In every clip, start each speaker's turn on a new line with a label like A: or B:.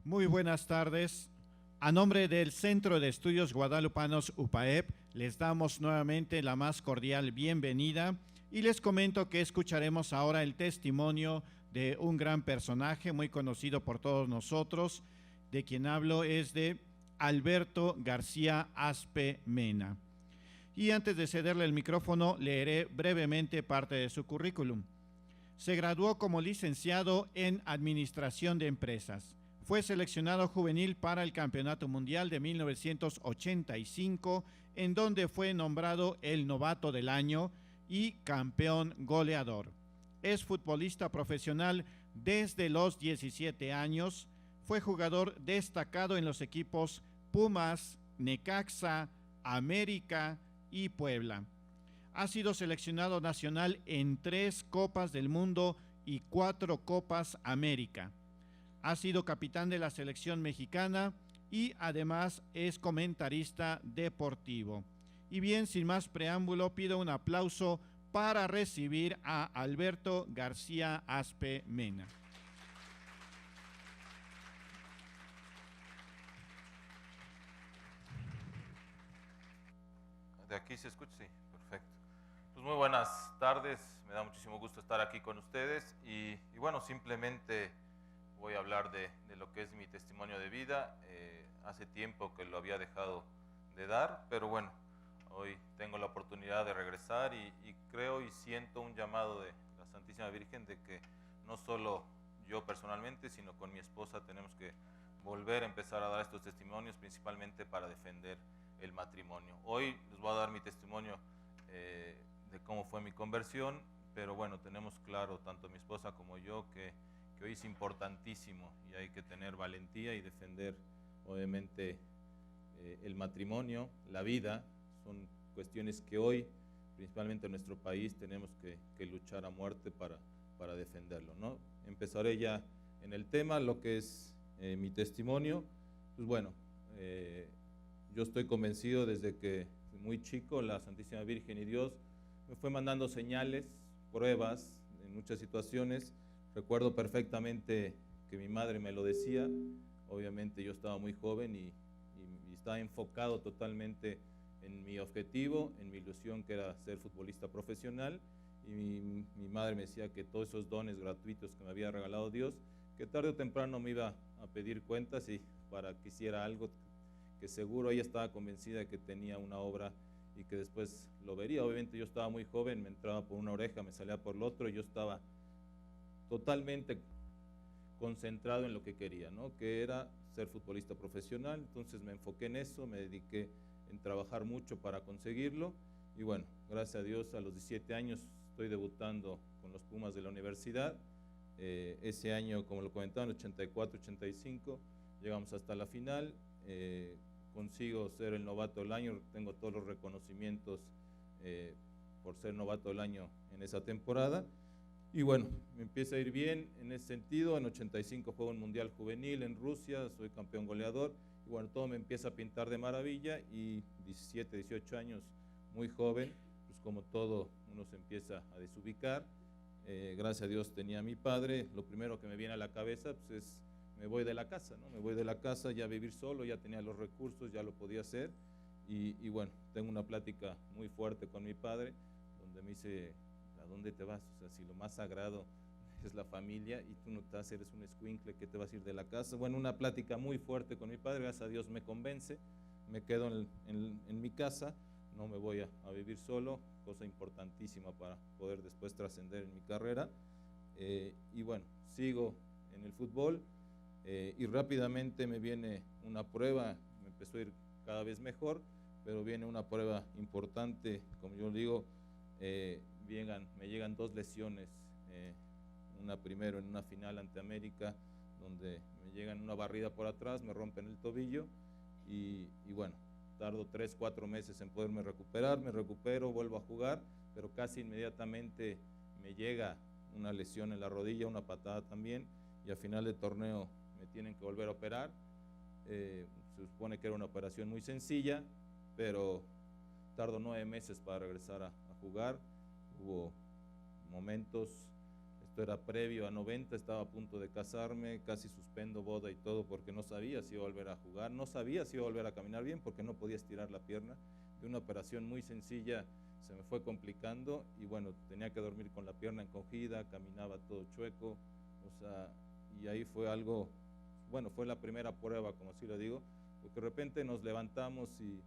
A: Muy buenas tardes. A nombre del Centro de Estudios Guadalupanos UPAEP, les damos nuevamente la más cordial bienvenida y les comento que escucharemos ahora el testimonio de un gran personaje muy conocido por todos nosotros. De quien hablo es de Alberto García Aspe Mena. Y antes de cederle el micrófono, leeré brevemente parte de su currículum. Se graduó como licenciado en Administración de Empresas. Fue seleccionado juvenil para el Campeonato Mundial de 1985, en donde fue nombrado el novato del año y campeón goleador. Es futbolista profesional desde los 17 años. Fue jugador destacado en los equipos Pumas, Necaxa, América y Puebla. Ha sido seleccionado nacional en 3 Copas del Mundo y 4 Copas América. Ha sido capitán de la selección mexicana y además es comentarista deportivo. Y bien, sin más preámbulo, pido un aplauso para recibir a Alberto García Aspe Mena.
B: ¿De aquí se escucha? Sí, perfecto. Pues muy buenas tardes, me da muchísimo gusto estar aquí con ustedes y bueno, simplemente voy a hablar de lo que es mi testimonio de vida. Hace tiempo que lo había dejado de dar, pero bueno, hoy tengo la oportunidad de regresar y creo y siento un llamado de la Santísima Virgen de que no solo yo personalmente, sino con mi esposa tenemos que volver a empezar a dar estos testimonios, principalmente para defender el matrimonio. Hoy les voy a dar mi testimonio de cómo fue mi conversión, pero bueno, tenemos claro, tanto mi esposa como yo, que hoy es importantísimo y hay que tener valentía y defender, obviamente, el matrimonio, la vida. Son cuestiones que hoy, principalmente en nuestro país, tenemos que luchar a muerte para defenderlo, ¿no? Empezaré ya en el tema, lo que es mi testimonio. Pues bueno, yo estoy convencido desde que muy chico la Santísima Virgen y Dios me fue mandando señales, pruebas en muchas situaciones. Recuerdo perfectamente que mi madre me lo decía. Obviamente yo estaba muy joven y estaba enfocado totalmente en mi objetivo, en mi ilusión, que era ser futbolista profesional. Y mi madre me decía que todos esos dones gratuitos que me había regalado Dios, que tarde o temprano me iba a pedir cuentas y para que hiciera algo que seguro ella estaba convencida de que tenía una obra y que después lo vería. Obviamente yo estaba muy joven, me entraba por una oreja, me salía por la otra, y yo estaba totalmente concentrado en lo que quería, ¿no? Que era ser futbolista profesional. Entonces me enfoqué en eso, me dediqué en trabajar mucho para conseguirlo y bueno, gracias a Dios a los 17 años estoy debutando con los Pumas de la universidad. Ese año, como lo comentaban, 84-85, llegamos hasta la final. Consigo ser el novato del año, tengo todos los reconocimientos por ser novato del año en esa temporada. Y bueno, me empieza a ir bien en ese sentido. En 85 juego un mundial juvenil en Rusia, soy campeón goleador. Y bueno, todo me empieza a pintar de maravilla. Y 17, 18 años, muy joven, pues como todo, uno se empieza a desubicar. Gracias a Dios tenía a mi padre. Lo primero que me viene a la cabeza pues es, me voy de la casa, ¿no? Me voy de la casa ya a vivir solo, ya tenía los recursos, ya lo podía hacer. Y bueno, tengo una plática muy fuerte con mi padre, donde me dice, ¿a dónde te vas? O sea, si lo más sagrado es la familia y tú no estás, eres un escuincle, ¿qué te vas a ir de la casa? Bueno, una plática muy fuerte con mi padre, gracias a Dios me convence, me quedo en mi casa, no me voy a vivir solo, cosa importantísima para poder después trascender en mi carrera. Y bueno, sigo en el fútbol y rápidamente me viene una prueba, me empezó a ir cada vez mejor, pero viene una prueba importante, como yo digo, me llegan 2 lesiones, una primero en una final ante América, donde me llegan una barrida por atrás, me rompen el tobillo y bueno, tardo 3, 4 meses en poderme recuperar, me recupero, vuelvo a jugar, pero casi inmediatamente me llega una lesión en la rodilla, una patada también, y al final del torneo me tienen que volver a operar. Se supone que era una operación muy sencilla, pero tardo 9 meses para regresar a jugar. Hubo momentos, esto era previo a 90, estaba a punto de casarme, casi suspendo boda y todo porque no sabía si iba a volver a jugar, no sabía si iba a volver a caminar bien porque no podía estirar la pierna. De una operación muy sencilla se me fue complicando y bueno, tenía que dormir con la pierna encogida, caminaba todo chueco, o sea, y ahí fue algo, bueno, fue la primera prueba, como así lo digo, porque de repente nos levantamos y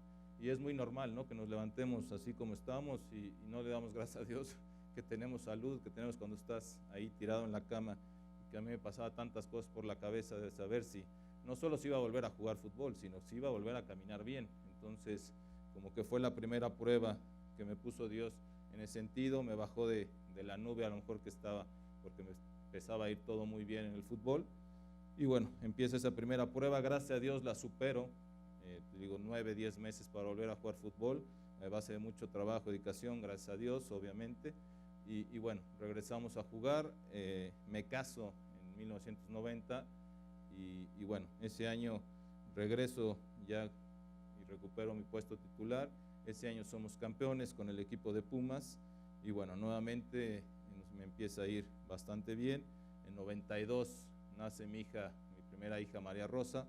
B: es muy normal, ¿no? Que nos levantemos así como estamos y no le damos gracias a Dios que tenemos salud, que tenemos cuando estás ahí tirado en la cama, y que a mí me pasaba tantas cosas por la cabeza de saber si no solo si iba a volver a jugar fútbol, sino si iba a volver a caminar bien. Entonces, como que fue la primera prueba que me puso Dios en ese sentido, me bajó de la nube a lo mejor que estaba, porque me empezaba a ir todo muy bien en el fútbol, y bueno, empieza esa primera prueba, gracias a Dios la supero, te digo 9, 10 meses para volver a jugar fútbol, a base de mucho trabajo, dedicación, gracias a Dios, obviamente. Y bueno, regresamos a jugar, me caso en 1990 y bueno, ese año regreso ya y recupero mi puesto titular. Ese año somos campeones con el equipo de Pumas y bueno, nuevamente me empieza a ir bastante bien. En 92 nace mi primera hija María Rosa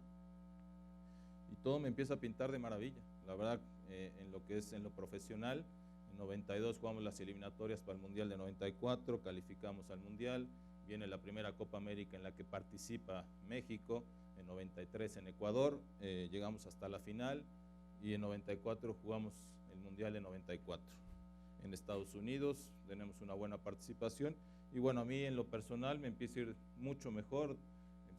B: y todo me empieza a pintar de maravilla. La verdad, en lo que es en lo profesional, en 92 jugamos las eliminatorias para el Mundial de 94, calificamos al Mundial, viene la primera Copa América en la que participa México, en 93 en Ecuador, llegamos hasta la final y en 94 jugamos el Mundial de 94. En Estados Unidos tenemos una buena participación y bueno, a mí en lo personal me empieza a ir mucho mejor,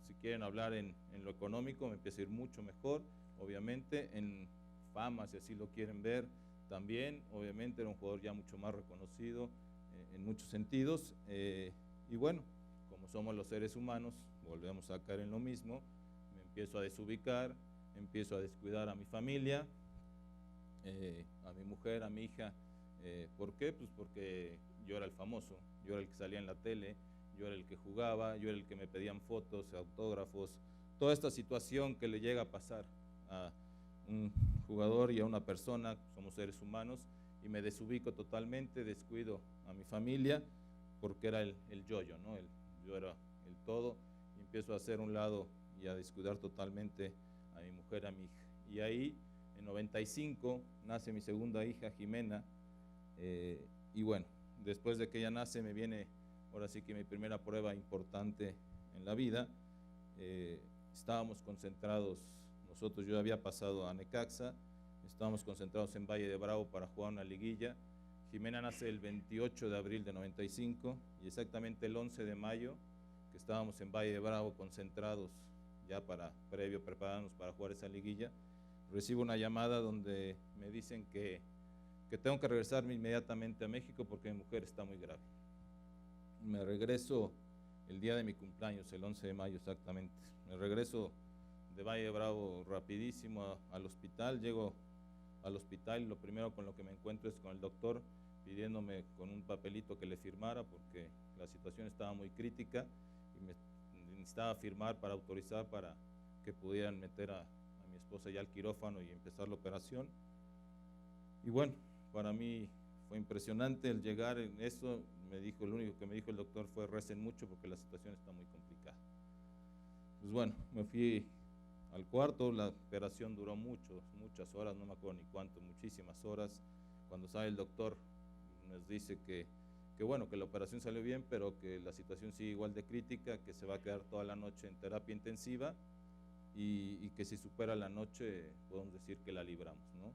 B: si quieren hablar en lo económico me empieza a ir mucho mejor, obviamente en fama, si así lo quieren ver, también, obviamente era un jugador ya mucho más reconocido en muchos sentidos, y bueno, como somos los seres humanos, volvemos a caer en lo mismo, me empiezo a desubicar, empiezo a descuidar a mi familia, a mi mujer, a mi hija. ¿Por qué? Pues porque yo era el famoso, yo era el que salía en la tele, yo era el que jugaba, yo era el que me pedían fotos, autógrafos, toda esta situación que le llega a pasar a un jugador y a una persona, somos seres humanos, y me desubico totalmente, descuido a mi familia, porque era el yo-yo, ¿no? Yo era el todo, y empiezo a hacer un lado y a descuidar totalmente a mi mujer, a mi hija. Y ahí, en 95, nace mi segunda hija, Jimena, y bueno, después de que ella nace, me viene, ahora sí que mi primera prueba importante en la vida. Estábamos concentrados, nosotros, yo había pasado a Necaxa, estábamos concentrados en Valle de Bravo para jugar una liguilla. Jimena nace el 28 de abril de 95 y exactamente el 11 de mayo, que estábamos en Valle de Bravo concentrados ya previo prepararnos para jugar esa liguilla, recibo una llamada donde me dicen que tengo que regresarme inmediatamente a México porque mi mujer está muy grave. Me regreso el día de mi cumpleaños, el 11 de mayo exactamente. Me regreso de Valle de Bravo rapidísimo al hospital, llego al hospital y lo primero con lo que me encuentro es con el doctor pidiéndome con un papelito que le firmara porque la situación estaba muy crítica y me necesitaba firmar para autorizar para que pudieran meter a mi esposa ya al quirófano y empezar la operación. Y bueno, para mí fue impresionante el llegar en eso, lo único que me dijo el doctor fue recen mucho porque la situación está muy complicada. Pues bueno, me fui al cuarto, la operación duró muchas horas, no me acuerdo ni cuánto, muchísimas horas. Cuando sale el doctor nos dice que bueno, que la operación salió bien, pero que la situación sigue igual de crítica, que se va a quedar toda la noche en terapia intensiva y que si supera la noche podemos decir que la libramos, ¿no?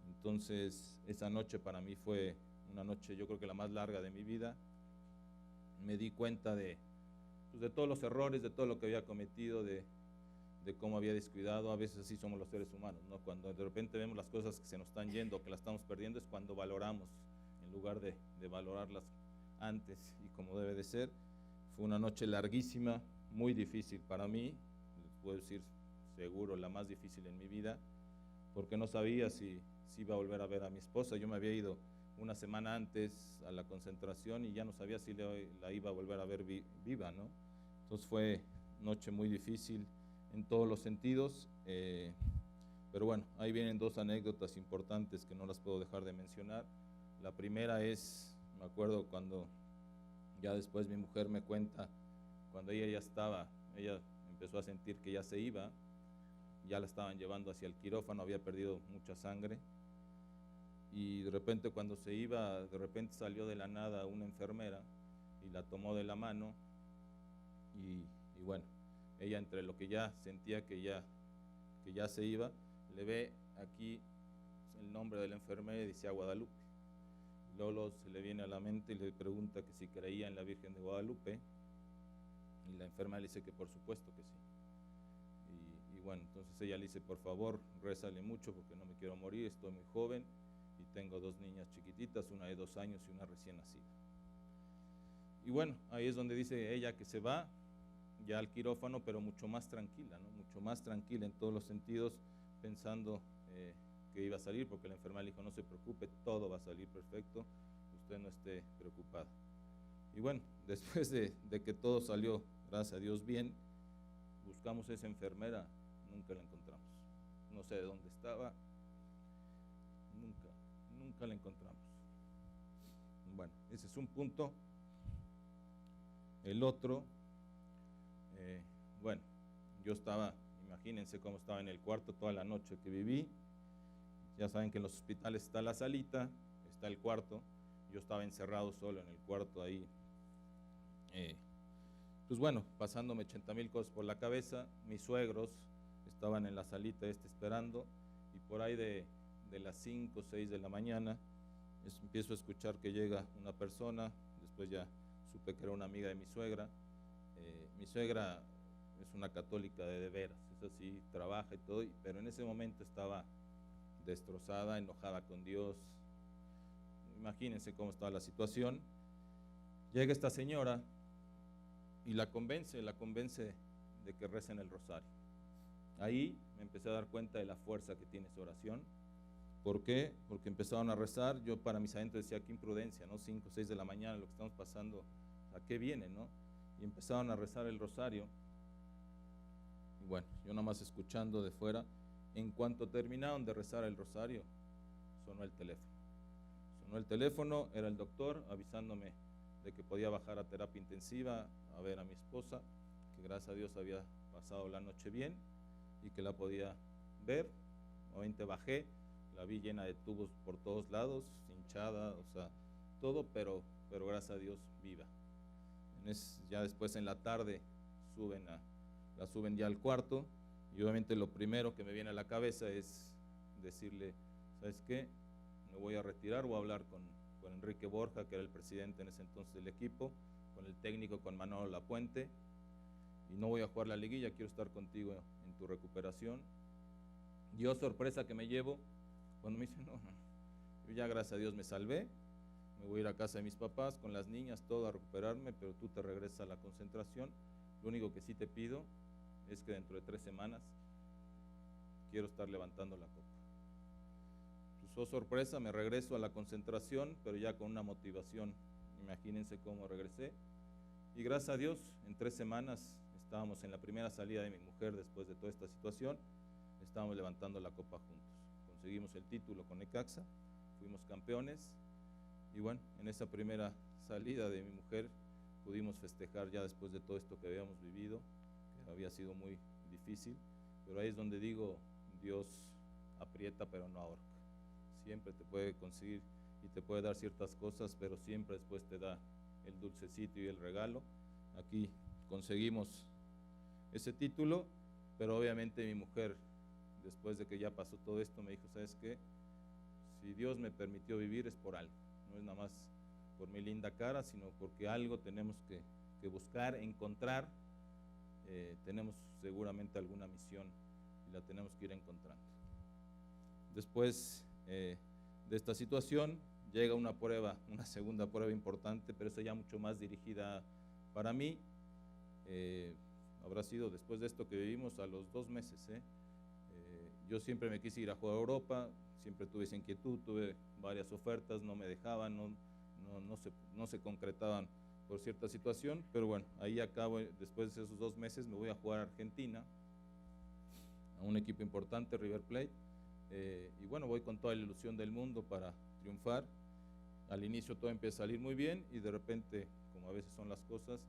B: Entonces esa noche para mí fue una noche, yo creo que la más larga de mi vida. Me di cuenta de todos los errores, de todo lo que había cometido, de cómo había descuidado. A veces así somos los seres humanos, ¿no? Cuando de repente vemos las cosas que se nos están yendo, que las estamos perdiendo, es cuando valoramos, en lugar de valorarlas antes y como debe de ser. Fue una noche larguísima, muy difícil para mí, les puedo decir seguro la más difícil en mi vida, porque no sabía si iba a volver a ver a mi esposa. Yo me había ido una semana antes a la concentración y ya no sabía si la iba a volver a ver viva, ¿no? Entonces fue noche muy difícil en todos los sentidos, pero bueno, ahí vienen dos anécdotas importantes que no las puedo dejar de mencionar. La primera es, me acuerdo cuando Ya después mi mujer me cuenta, cuando ella empezó a sentir que ya se iba, ya la estaban llevando hacia el quirófano, había perdido mucha sangre, y de repente cuando se iba, de repente salió de la nada una enfermera y la tomó de la mano, y bueno, ella entre lo que ya sentía que ya se iba, le ve aquí el nombre de la enfermera y decía Guadalupe. Luego se le viene a la mente y le pregunta que si creía en la Virgen de Guadalupe, y la enfermera le dice que por supuesto que sí. Y bueno, entonces ella le dice, por favor, rézale mucho porque no me quiero morir, estoy muy joven y tengo 2 niñas chiquititas, una de 2 años y una recién nacida. Y bueno, ahí es donde dice ella que se va ya al quirófano, pero mucho más tranquila, ¿no? Mucho más tranquila en todos los sentidos, pensando que iba a salir, porque la enfermera le dijo, no se preocupe, todo va a salir perfecto, usted no esté preocupada. Y bueno, después de que todo salió, gracias a Dios, bien, buscamos a esa enfermera, nunca la encontramos. No sé de dónde estaba, nunca la encontramos. Bueno, ese es un punto. El otro, bueno, yo estaba, imagínense cómo estaba en el cuarto toda la noche que viví. Ya saben que en los hospitales está la salita, está el cuarto. Yo estaba encerrado solo en el cuarto ahí. Pues bueno, pasándome 80,000 cosas por la cabeza. Mis suegros estaban en la salita esperando, y por ahí de las 5 o 6 de la mañana empiezo a escuchar que llega una persona. Después ya supe que era una amiga de mi suegra. Mi suegra es una católica de veras, es así, trabaja y todo, pero en ese momento estaba destrozada, enojada con Dios. Imagínense cómo estaba la situación. Llega esta señora y la convence de que recen el rosario. Ahí me empecé a dar cuenta de la fuerza que tiene esa oración. ¿Por qué? Porque empezaron a rezar. Yo para mis adentros decía, qué imprudencia, ¿no? 5 o 6 de la mañana, lo que estamos pasando, ¿a qué viene, no? Y empezaron a rezar el rosario. Y bueno, yo nada más escuchando de fuera. En cuanto terminaron de rezar el rosario, sonó el teléfono. Sonó el teléfono, era el doctor avisándome de que podía bajar a terapia intensiva a ver a mi esposa, que gracias a Dios había pasado la noche bien y que la podía ver. Obviamente bajé, la vi llena de tubos por todos lados, hinchada, o sea, todo, pero gracias a Dios viva. Ya después en la tarde la suben ya al cuarto, y obviamente lo primero que me viene a la cabeza es decirle, ¿sabes qué? Me voy a retirar, voy a hablar con Enrique Borja, que era el presidente en ese entonces del equipo, con el técnico, con Manolo Lapuente, y no voy a jugar la liguilla, quiero estar contigo en tu recuperación. Yo, sorpresa que me llevo, cuando me dicen, no, yo ya gracias a Dios me salvé, me voy a ir a casa de mis papás con las niñas, todo a recuperarme, pero tú te regresas a la concentración. Lo único que sí te pido es que dentro de 3 semanas quiero estar levantando la copa. Pues, oh sorpresa, me regreso a la concentración, pero ya con una motivación. Imagínense cómo regresé. Y gracias a Dios, en 3 semanas estábamos en la primera salida de mi mujer después de toda esta situación, estábamos levantando la copa juntos. Conseguimos el título con Necaxa, fuimos campeones, y bueno, en esa primera salida de mi mujer pudimos festejar ya después de todo esto que habíamos vivido, que había sido muy difícil, pero ahí es donde digo, Dios aprieta pero no ahorca. Siempre te puede conseguir y te puede dar ciertas cosas, pero siempre después te da el dulcecito y el regalo. Aquí conseguimos ese título, pero obviamente mi mujer, después de que ya pasó todo esto, me dijo, ¿sabes qué? Si Dios me permitió vivir es por algo, no es nada más por mi linda cara, sino porque algo tenemos que buscar, encontrar. Tenemos seguramente alguna misión y la tenemos que ir encontrando. Después de esta situación llega una segunda prueba importante, pero esa ya mucho más dirigida para mí. Habrá sido después de esto que vivimos a los 2 meses. Yo siempre me quise ir a jugar a Europa, siempre tuve esa inquietud, tuve varias ofertas, no me dejaban, no se concretaban por cierta situación, pero bueno, ahí acabo. Después de esos 2 meses me voy a jugar a Argentina, a un equipo importante, River Plate, y bueno, voy con toda la ilusión del mundo para triunfar. Al inicio todo empieza a salir muy bien y de repente,
C: como a veces son las cosas,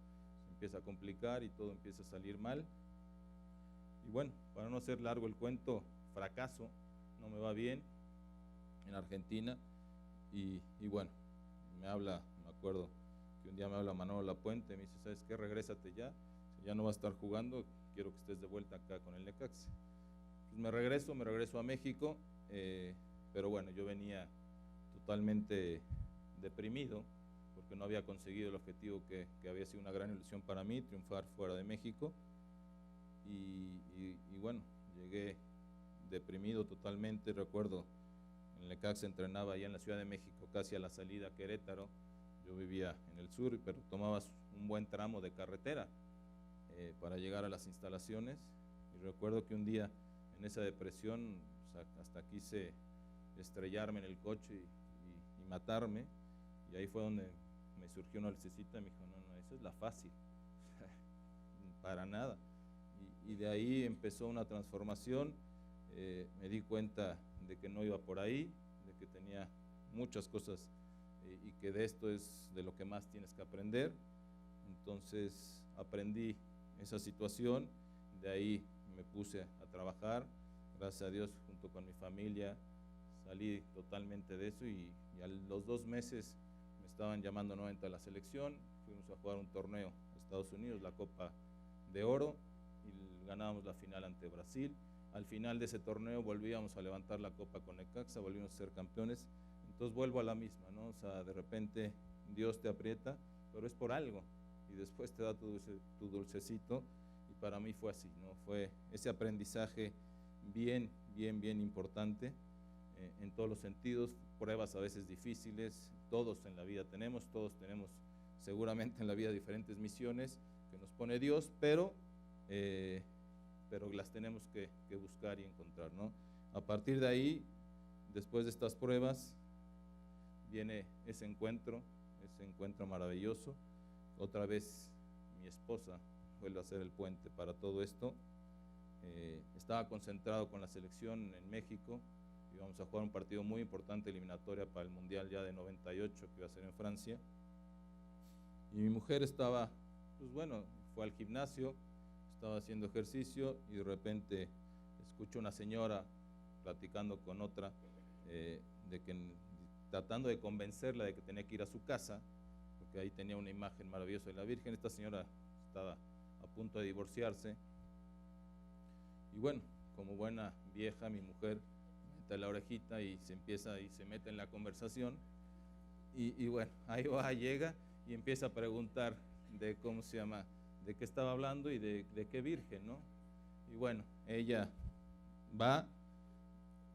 C: se empieza a complicar y todo empieza a salir mal. Y bueno, para no hacer largo el cuento, fracaso, no me va bien en Argentina. Y bueno, me acuerdo que un día me habla Manolo Lapuente, me dice, ¿sabes qué? Regrésate ya, si ya no vas a estar jugando, quiero que estés de vuelta acá con el Necaxa. Pues me regreso a México, pero bueno, yo venía totalmente deprimido, porque no había conseguido el objetivo que había sido una gran ilusión para mí, triunfar fuera de México. Y bueno, llegué deprimido totalmente. Recuerdo, en el Necaxa entrenaba allá en la Ciudad de México, casi a la salida a Querétaro. Yo vivía en el sur, pero tomabas un buen tramo de carretera para llegar a las instalaciones. Y recuerdo que un día, en esa depresión, hasta quise estrellarme en el coche y matarme. Y ahí fue donde me surgió una lucecita y me dijo, no, esa es la fácil, para nada. Y de ahí empezó una transformación. Me di cuenta de que no iba por ahí, de que tenía muchas cosas y que de esto es de lo que más tienes que aprender. Entonces aprendí esa situación, de ahí me puse a trabajar, gracias a Dios, junto con mi familia, salí totalmente de eso y a los 2 meses me estaban llamando nuevamente a la selección. Fuimos a jugar un torneo a Estados Unidos, la Copa de Oro, y ganábamos la final ante Brasil. Al final de ese torneo volvíamos a levantar la copa con Necaxa, volvimos a ser campeones. Entonces vuelvo a la misma, ¿no? O sea, de repente Dios te aprieta, pero es por algo, y después te da tu dulcecito, y para mí fue así, ¿no? Fue ese aprendizaje bien importante en todos los sentidos, pruebas a veces difíciles, todos en la vida tenemos seguramente en la vida diferentes misiones que nos pone Dios, pero las tenemos que buscar y encontrar, ¿no? A partir de ahí, después de estas pruebas, viene ese encuentro maravilloso. Otra vez mi esposa vuelve a ser el puente para todo esto. Estaba concentrado con la selección en México, íbamos a jugar un partido muy importante, eliminatoria para el Mundial ya de 98, que iba a ser en Francia. Y mi mujer estaba, pues bueno, fue al gimnasio, estaba haciendo ejercicio y de repente escucho una señora platicando con otra, tratando de convencerla de que tenía que ir a su casa, porque ahí tenía una imagen maravillosa de la Virgen. Esta señora estaba a punto de divorciarse. Y bueno, como buena vieja, mi mujer mete la orejita y se mete en la conversación. Y bueno, ahí va, llega y empieza a preguntar de cómo se llama, de qué estaba hablando y de qué virgen, ¿no? Y bueno, ella va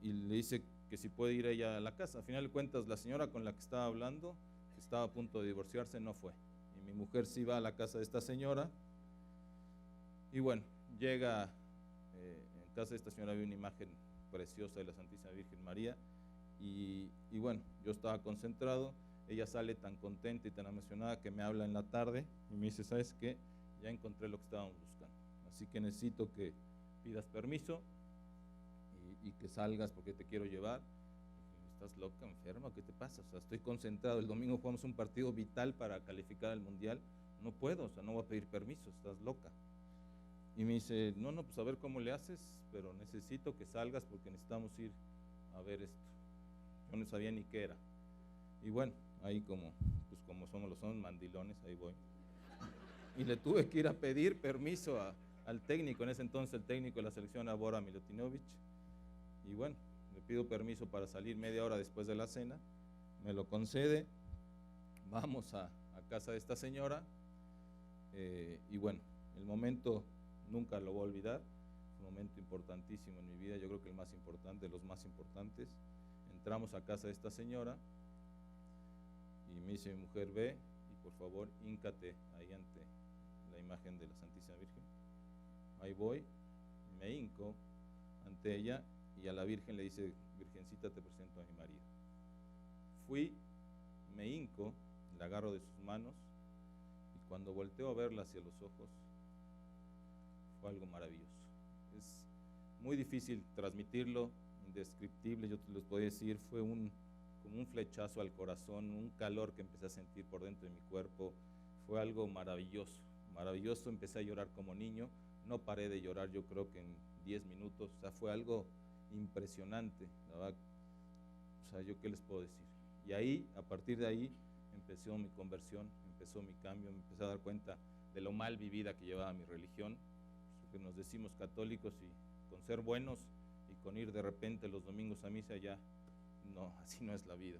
C: y le dice que si puede ir ella a la casa. Al final de cuentas, la señora con la que estaba hablando, que estaba a punto de divorciarse, no fue. Y mi mujer sí va a la casa de esta señora. Y bueno, llega, en casa de esta señora había una imagen preciosa de la Santísima Virgen María. Y bueno, yo estaba concentrado. Ella sale tan contenta y tan emocionada que me habla en la tarde y me dice, ¿sabes qué? Ya encontré lo que estábamos buscando, así que necesito que pidas permiso y que salgas porque te quiero llevar. ¿Estás loca, enferma? ¿Qué te pasa? O sea, estoy concentrado, el domingo jugamos un partido vital para calificar al Mundial, no puedo, o sea, no voy a pedir permiso, estás loca. Y me dice, no, pues a ver cómo le haces, pero necesito que salgas porque necesitamos ir a ver esto. Yo no sabía ni qué era. Y bueno, ahí como somos mandilones, ahí voy. Y le tuve que ir a pedir permiso al técnico, en ese entonces el técnico de la selección era Bora Milutinovic. Y bueno, le pido permiso para salir media hora después de la cena, me lo concede, vamos a casa de esta señora, y bueno, el momento nunca lo voy a olvidar, es un momento importantísimo en mi vida, yo creo que el más importante, de los más importantes. Entramos a casa de esta señora y me dice mi mujer, ve y por favor híncate ahí ante la imagen de la Santísima Virgen. Ahí voy, me hinco ante ella y a la Virgen le dice, Virgencita, te presento a mi marido. Fui, me hinco, la agarro de sus manos y cuando volteo a verla hacia los ojos, fue algo maravilloso. Es muy difícil transmitirlo, indescriptible, yo te los podía decir, fue como un flechazo al corazón, un calor que empecé a sentir por dentro de mi cuerpo, fue algo maravilloso, maravilloso. Empecé a llorar como niño, no paré de llorar, yo creo que en 10 minutos, o sea, fue algo impresionante, la verdad. O sea, ¿yo qué les puedo decir? Y ahí, a partir de ahí, empezó mi conversión, empezó mi cambio, me empecé a dar cuenta de lo mal vivida que llevaba mi religión, porque nos decimos católicos y con ser buenos y con ir de repente los domingos a misa, ya no, así no es la vida.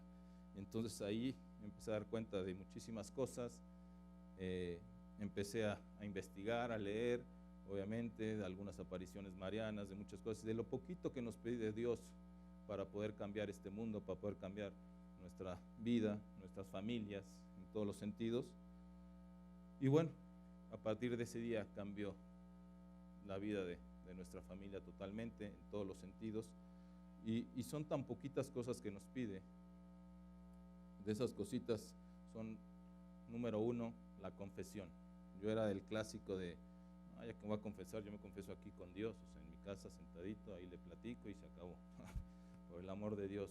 C: Entonces ahí me empecé a dar cuenta de muchísimas cosas, empecé a investigar, a leer, obviamente, de algunas apariciones marianas, de muchas cosas, de lo poquito que nos pide Dios para poder cambiar este mundo, para poder cambiar nuestra vida, nuestras familias, en todos los sentidos. Y bueno, a partir de ese día cambió la vida de nuestra familia totalmente, en todos los sentidos. Y son tan poquitas cosas que nos pide. De esas cositas son, número 1, la confesión. Yo era del clásico de, ya que me voy a confesar, yo me confieso aquí con Dios, o sea, en mi casa sentadito, ahí le platico y se acabó. Por el amor de Dios.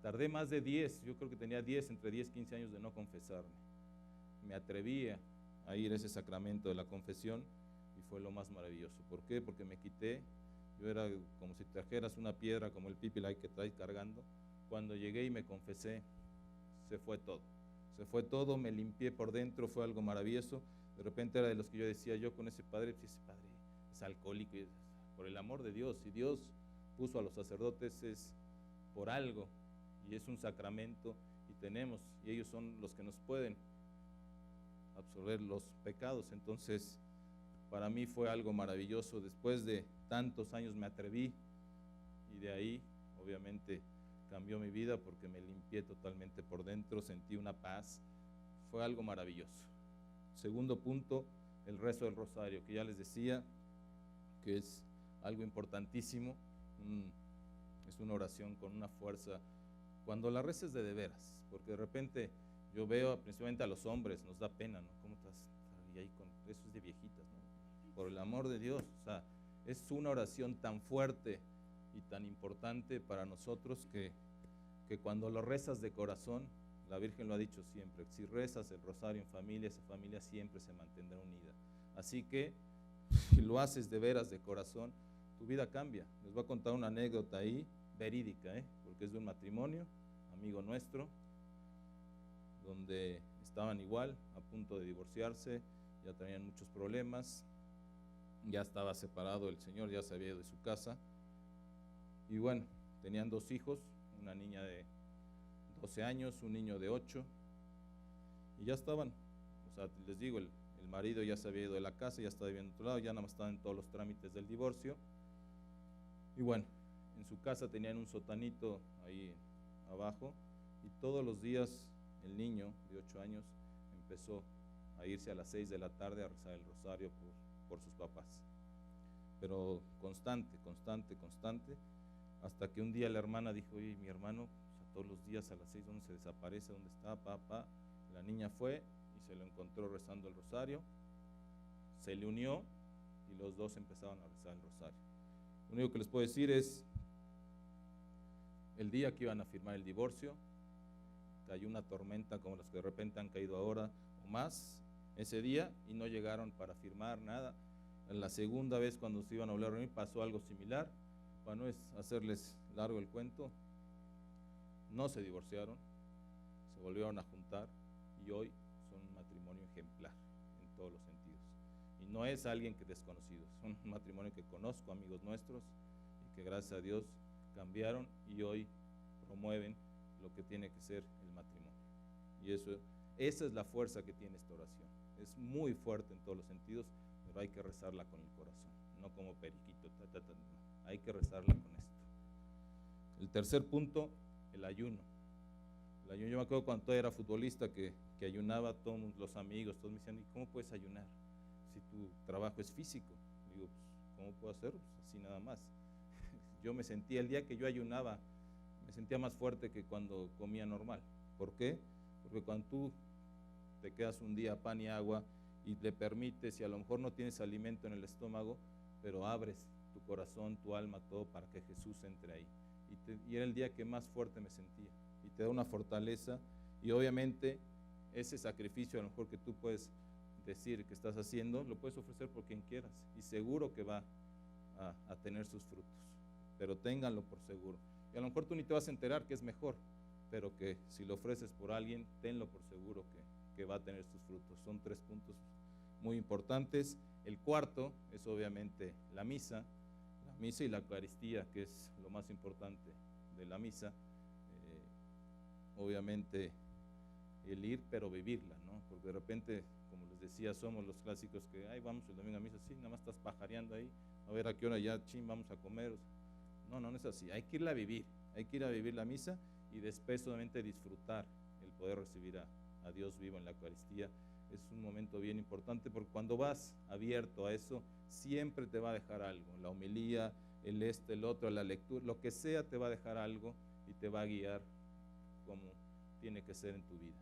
C: Tardé más de 10, yo creo que tenía entre 10 y 15 años de no confesarme. Me atreví a ir a ese sacramento de la confesión y fue lo más maravilloso. ¿Por qué? Porque me quité, yo era como si trajeras una piedra como el pipilay que traes cargando. Cuando llegué y me confesé, se fue todo, me limpié por dentro, fue algo maravilloso. De repente era de los que yo decía, yo con ese padre, pues ese padre es alcohólico, y por el amor de Dios, si Dios puso a los sacerdotes es por algo, y es un sacramento, y ellos son los que nos pueden absorber los pecados. Entonces, para mí fue algo maravilloso. Después de tantos años me atreví, y de ahí, obviamente, cambió mi vida porque me limpié totalmente por dentro, sentí una paz, fue algo maravilloso. Segundo punto, el rezo del rosario, que ya les decía que es algo importantísimo, es una oración con una fuerza, cuando la reces de veras, porque de repente yo veo principalmente a los hombres, nos da pena, ¿no? ¿Cómo estás? Y ahí con, eso es de viejitas, ¿no? Por el amor de Dios, o sea, es una oración tan fuerte y tan importante para nosotros que cuando lo rezas de corazón, la Virgen lo ha dicho siempre, si rezas el rosario en familia, esa familia siempre se mantendrá unida. Así que, si lo haces de veras, de corazón, tu vida cambia. Les voy a contar una anécdota ahí, verídica, porque es de un matrimonio, amigo nuestro, donde estaban igual, a punto de divorciarse, ya tenían muchos problemas, ya estaba separado el señor, ya se había ido de su casa, y bueno, tenían 2 hijos, una niña de 12 años, un niño de 8, y ya estaban, o sea, les digo, el marido ya se había ido de la casa, ya estaba viviendo en otro lado, ya nada más estaban en todos los trámites del divorcio, y bueno, en su casa tenían un sotanito ahí abajo, y todos los días el niño de 8 años empezó a irse a las 6 de la tarde a rezar el rosario por sus papás, pero constante, hasta que un día la hermana dijo, oye, mi hermano, o sea, todos los días a las 6, ¿dónde se desaparece? ¿Dónde está, papá? La niña fue y se lo encontró rezando el rosario, se le unió y los dos empezaron a rezar el rosario. Lo único que les puedo decir es, el día que iban a firmar el divorcio, cayó una tormenta como las que de repente han caído ahora o más ese día, y no llegaron para firmar nada. La segunda vez cuando se iban a volver a reunir pasó algo similar. Para no hacerles largo el cuento, no se divorciaron, se volvieron a juntar y hoy son un matrimonio ejemplar en todos los sentidos. Y no es alguien que desconocido, es un matrimonio que conozco, amigos nuestros, y que gracias a Dios cambiaron y hoy promueven lo que tiene que ser el matrimonio. Y esa es la fuerza que tiene esta oración. Es muy fuerte en todos los sentidos, pero hay que rezarla con el corazón, no como periquito, no. Hay que rezarla con esto. El tercer punto, el ayuno. El ayuno, yo me acuerdo cuando todavía era futbolista que ayunaba, todos los amigos, todos me decían, ¿y cómo puedes ayunar si tu trabajo es físico? Digo, pues, ¿cómo puedo hacer? Pues así nada más. Yo me sentía, el día que yo ayunaba, me sentía más fuerte que cuando comía normal. ¿Por qué? Porque cuando tú te quedas un día pan y agua y le permites, y a lo mejor no tienes alimento en el estómago, pero abres tu corazón, tu alma, todo para que Jesús entre ahí. Y era el día que más fuerte me sentía, y te da una fortaleza, y obviamente ese sacrificio a lo mejor que tú puedes decir que estás haciendo, lo puedes ofrecer por quien quieras y seguro que va a tener sus frutos, pero ténganlo por seguro. Y a lo mejor tú ni te vas a enterar que es mejor, pero que si lo ofreces por alguien, tenlo por seguro que va a tener sus frutos. Son 3 puntos muy importantes. El cuarto es obviamente la misa y la Eucaristía, que es lo más importante de la misa. Obviamente el ir, pero vivirla, ¿no? Porque de repente, como les decía, somos los clásicos que, ay, vamos el domingo a misa, sí, nada más estás pajareando ahí, a ver a qué hora ya, vamos a comer. No, no es así, hay que irla a vivir, hay que ir a vivir la misa y después solamente disfrutar el poder recibir a Dios vivo en la Eucaristía. Es un momento bien importante porque cuando vas abierto a eso, siempre te va a dejar algo. La homilía, el otro, la lectura, lo que sea te va a dejar algo y te va a guiar como tiene que ser en tu vida.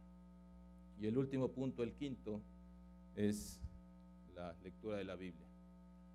C: Y el último punto, el quinto, es la lectura de la Biblia.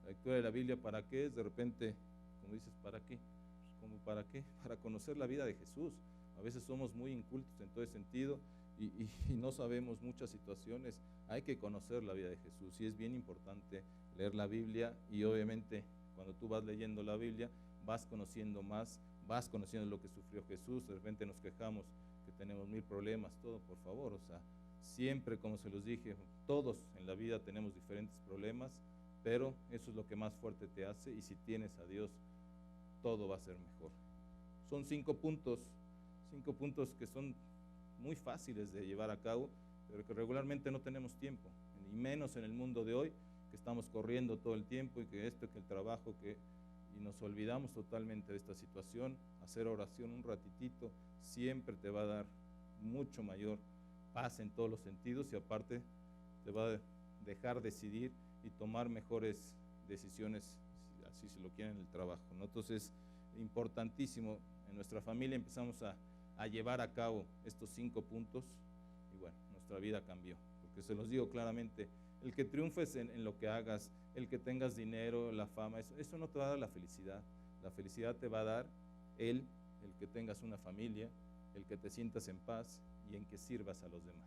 C: La lectura de la Biblia, ¿para qué es? De repente, como dices, ¿para qué? Pues, ¿cómo para qué? Para conocer la vida de Jesús. A veces somos muy incultos en todo ese sentido y no sabemos muchas situaciones. Hay que conocer la vida de Jesús y es bien importante leer la Biblia, y obviamente cuando tú vas leyendo la Biblia vas conociendo más, vas conociendo lo que sufrió Jesús. De repente nos quejamos que tenemos 1000 problemas, todo, por favor, o sea, siempre, como se los dije, todos en la vida tenemos diferentes problemas, pero eso es lo que más fuerte te hace, y si tienes a Dios, todo va a ser mejor. Son 5 puntos que son muy fáciles de llevar a cabo, pero que regularmente no tenemos tiempo, y menos en el mundo de hoy, que estamos corriendo todo el tiempo, y que el trabajo, y nos olvidamos totalmente de esta situación. Hacer oración un ratitito siempre te va a dar mucho mayor paz en todos los sentidos, y aparte te va a dejar decidir y tomar mejores decisiones, así se lo quieren, en el trabajo, ¿no? Entonces, importantísimo, en nuestra familia empezamos a llevar a cabo estos 5 puntos, y bueno, nuestra vida cambió, porque se los digo claramente, el que triunfes en lo que hagas, el que tengas dinero, la fama, eso no te va a dar la felicidad te va a dar el que tengas una familia, el que te sientas en paz y en que sirvas a los demás.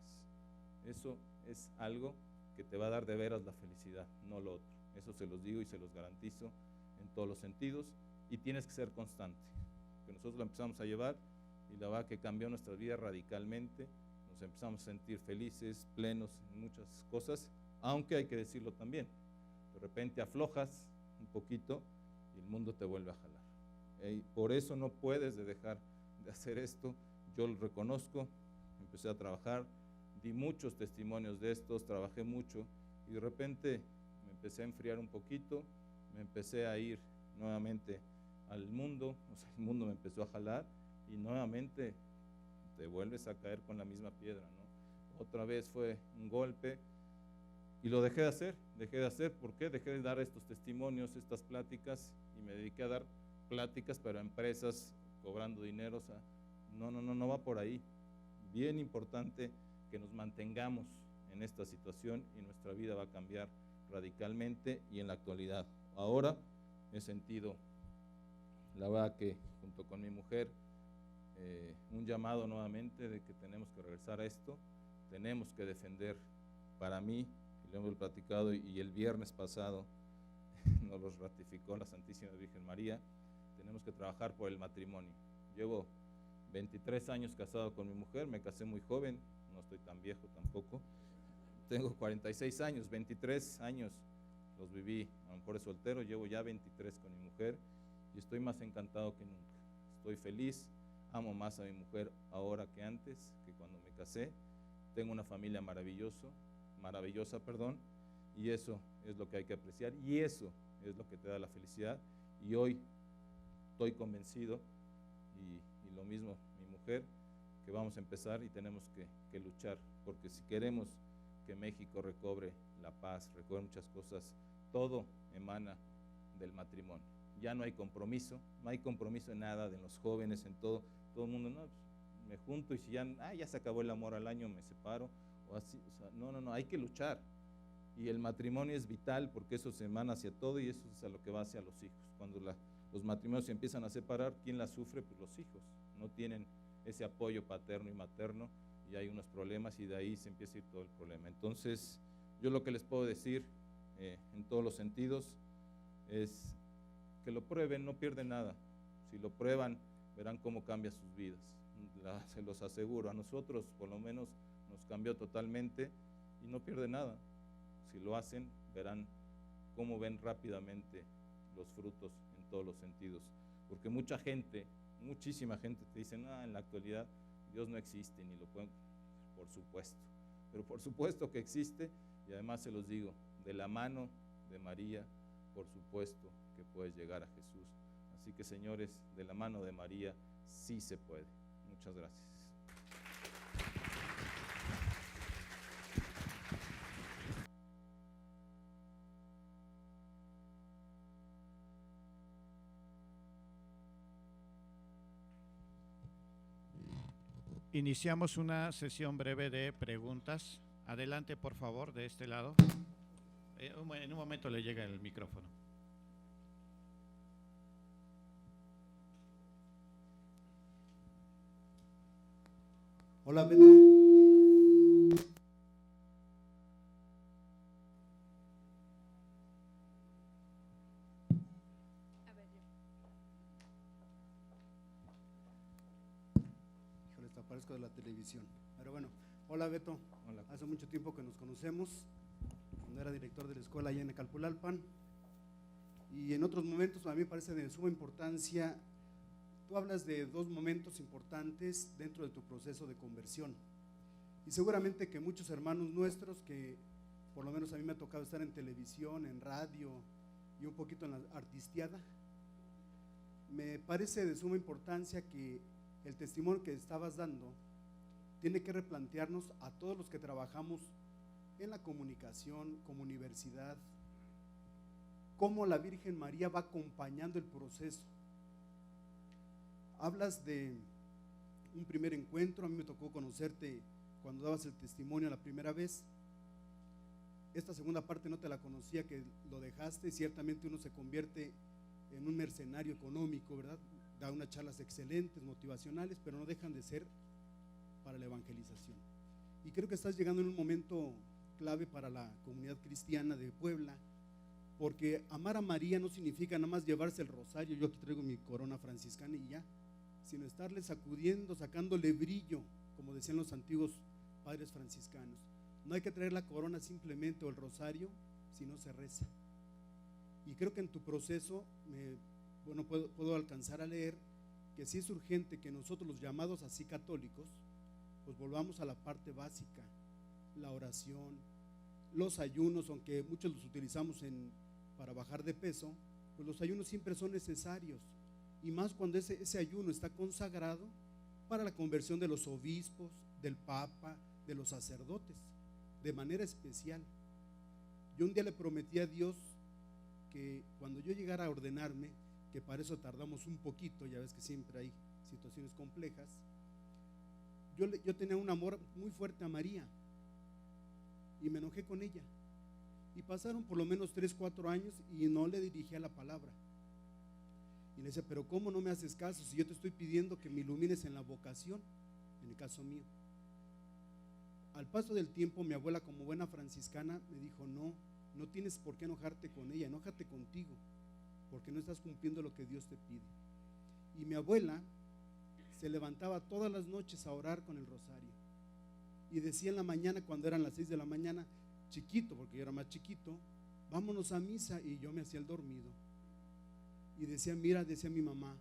C: Eso es algo que te va a dar de veras la felicidad, no lo otro. Eso se los digo y se los garantizo en todos los sentidos, y tienes que ser constante, que nosotros lo empezamos a llevar y la verdad que cambió nuestra vida radicalmente. Nos empezamos a sentir felices, plenos en muchas cosas, aunque hay que decirlo también, de repente aflojas un poquito y el mundo te vuelve a jalar. Por eso no puedes dejar de hacer esto. Yo lo reconozco, empecé a trabajar, di muchos testimonios de estos, trabajé mucho, y de repente me empecé a enfriar un poquito, me empecé a ir nuevamente al mundo, o sea, el mundo me empezó a jalar, y nuevamente te vuelves a caer con la misma piedra, ¿no? Otra vez fue un golpe, y lo dejé de hacer. ¿Por qué? Dejé de dar estos testimonios, estas pláticas, y me dediqué a dar pláticas para empresas, cobrando dinero. O sea, no va por ahí. Bien importante que nos mantengamos en esta situación, y nuestra vida va a cambiar radicalmente. Y en la actualidad, ahora he sentido, la verdad que junto con mi mujer, un llamado nuevamente de que tenemos que regresar a esto, tenemos que defender, para mí, y lo hemos platicado, y el viernes pasado nos lo ratificó la Santísima Virgen María, tenemos que trabajar por el matrimonio. Llevo 23 años casado con mi mujer, me casé muy joven, no estoy tan viejo tampoco, tengo 46 años, 23 años los viví, a lo mejor de soltero, llevo ya 23 con mi mujer, y estoy más encantado que nunca. Estoy feliz, amo más a mi mujer ahora que antes, que cuando me casé. Tengo una familia maravillosa, y eso es lo que hay que apreciar, y eso es lo que te da la felicidad. Y hoy estoy convencido, y lo mismo mi mujer, que vamos a empezar y tenemos que luchar, porque si queremos que México recobre la paz, recobre muchas cosas, todo emana del matrimonio. Ya no hay compromiso en nada, de los jóvenes, en todo el mundo, no, pues, me junto, y si ya se acabó el amor al año, me separo, o así. O sea, no, hay que luchar, y el matrimonio es vital, porque eso se emana hacia todo, y eso es a lo que va hacia los hijos. Cuando los matrimonios se empiezan a separar, ¿quién la sufre? Pues los hijos, no tienen ese apoyo paterno y materno, y hay unos problemas, y de ahí se empieza a ir todo el problema. Entonces, Yo lo que les puedo decir en todos los sentidos es que lo prueben, no pierden nada. Si lo prueban, verán cómo cambia sus vidas. Se los aseguro, a nosotros por lo menos nos cambió totalmente y no pierde nada. Si lo hacen, verán cómo ven rápidamente los frutos en todos los sentidos. Porque mucha gente, muchísima gente te dice, no, en la actualidad Dios no existe, ni lo pueden, por supuesto. Pero por supuesto que existe, y además se los digo, de la mano de María, por supuesto que puedes llegar a Jesús. Así que, señores, de la mano de María sí se puede. Muchas gracias.
A: Iniciamos una sesión breve de preguntas. Adelante, por favor, de este lado. En un momento le llega el micrófono.
D: Hola, Beto. Híjole, te aparezco de la televisión. Pero bueno, hola, Beto.
C: Hola.
D: Hace mucho tiempo que nos conocemos, cuando era director de la escuela allá en Calpulalpan. Y en otros momentos, a mí me parece de suma importancia. Tú hablas de dos momentos importantes dentro de tu proceso de conversión. Y seguramente que muchos hermanos nuestros, que por lo menos a mí me ha tocado estar en televisión, en radio y un poquito en la artisteada, me parece de suma importancia que el testimonio que estabas dando tiene que replantearnos a todos los que trabajamos en la comunicación, como universidad, cómo la Virgen María va acompañando el proceso. Hablas de un primer encuentro, a mí me tocó conocerte cuando dabas el testimonio la primera vez. Esta segunda parte no te la conocía, que lo dejaste. Ciertamente uno se convierte en un mercenario económico, ¿verdad? Da unas charlas excelentes, motivacionales, pero no dejan de ser para la evangelización. Y creo que estás llegando en un momento clave para la comunidad cristiana de Puebla, porque amar a María no significa nada más llevarse el rosario, yo aquí traigo mi corona franciscana y ya, sino estarle sacudiendo, sacándole brillo, como decían los antiguos padres franciscanos. No hay que traer la corona simplemente o el rosario, sino se reza. Y creo que en tu proceso, puedo alcanzar a leer que sí es urgente que nosotros, los llamados así católicos, pues volvamos a la parte básica, la oración, los ayunos, aunque muchos los utilizamos para bajar de peso, pues los ayunos siempre son necesarios, y más cuando ese ayuno está consagrado para la conversión de los obispos, del papa, de los sacerdotes, de manera especial. Yo un día le prometí a Dios que cuando yo llegara a ordenarme, que para eso tardamos un poquito, ya ves que siempre hay situaciones complejas, yo tenía un amor muy fuerte a María y me enojé con ella, y pasaron por lo menos 3, 4 años y no le dirigía la palabra, y le decía, pero ¿cómo no me haces caso si yo te estoy pidiendo que me ilumines en la vocación, en el caso mío? Al paso del tiempo, mi abuela, como buena franciscana, me dijo, no tienes por qué enojarte con ella, enójate contigo, porque no estás cumpliendo lo que Dios te pide. Y mi abuela se levantaba todas las noches a orar con el rosario, y decía en la mañana, cuando eran las 6 de la mañana, chiquito, porque yo era más chiquito, vámonos a misa, y yo me hacía el dormido, y decía, mira, decía mi mamá,